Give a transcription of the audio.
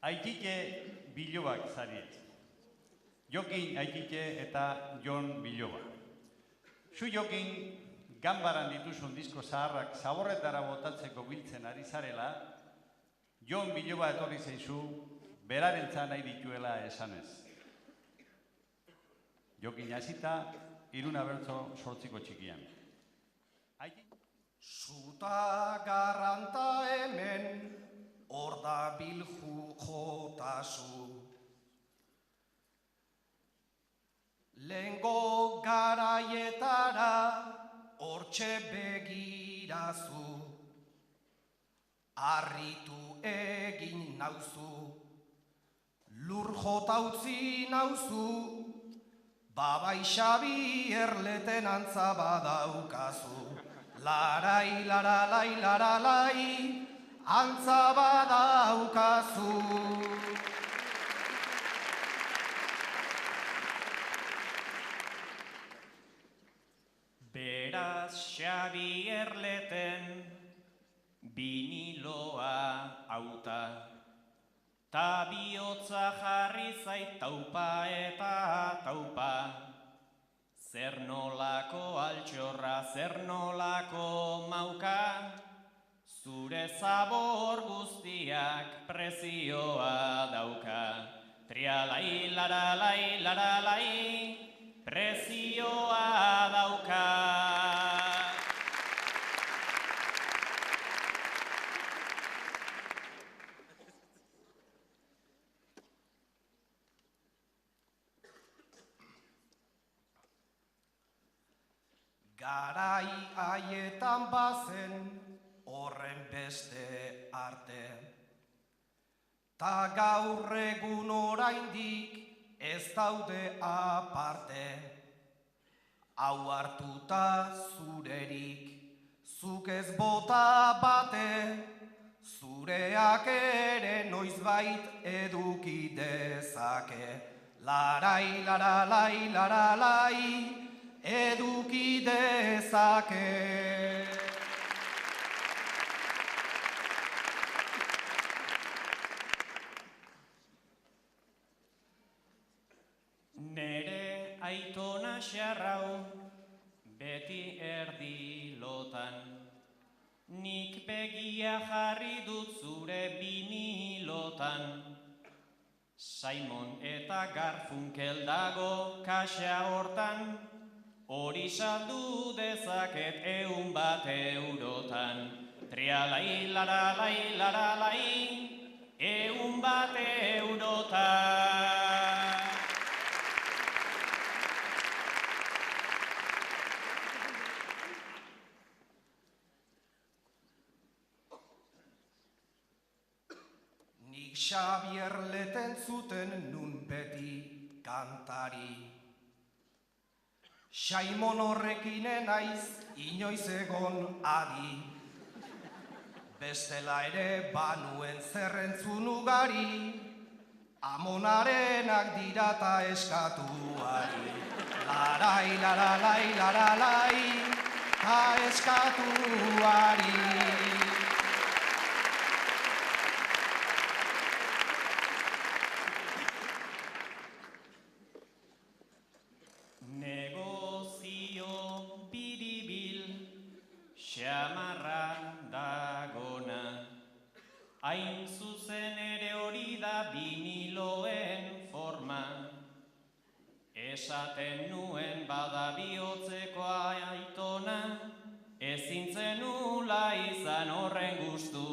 Aikike Bilobak zariet. Jokin Aikike eta Jon Biloba. Zu Jokin, ganbaran dituzun disko zaharrak zaborretara botatzeko biltzen ari zarela, Jon Biloba etorri zaizu, berarentza nahi dituela esanez. Jokin hasita, Iruna Bertso 8 txikian. Zuta garranta hemen, hor da bilju jotazu. Lehengo garaietara, hortxe begirazu. Arritu egin nauzu, lur jota utzi nauzu, Babai Xabi erleten antza badaukazu. Larai, laralai, laralai, antza badaukazu. Beraz Xabi erleten biniloa auta, ta bihotza jarri zait taupa eta taupa. Zer nolako altxorra, zer nolako mauka, zure zabor guztiak prezioa dauka. Trialai, laralai, laralai, prezioa dauka. Garai haietan bazen horren beste arte, ta gaur egun oraindik ez daude aparte. Hau hartuta zurerik, zuk ez bota bate, zureak ere noizbait eduki dezake. Larai, laralai, laralai, eduki dezake. Nere aitona xarrau beti erdi lotan, nik begia jarri dut zure binilotan. Simon eta Garfunkel dago kaxa hortan, hori saldu dezaket 100 eurotan. Trialai, laralai, laralai, 100 eurotan. Nik Xabi erleten zuten nun beti kantari. Simon horrekin naiz inoiz egon adi. Bestela ere banuen zerrentzun ugari, amonarenak dirata eskatuari. Larai, laralai, laralai, ta eskatuari. Xamarra dagona, hain zuzen ere hori da biniloen forma. Esaten nuen bada bihotzeko aitona, ezin zenula izan horren gustu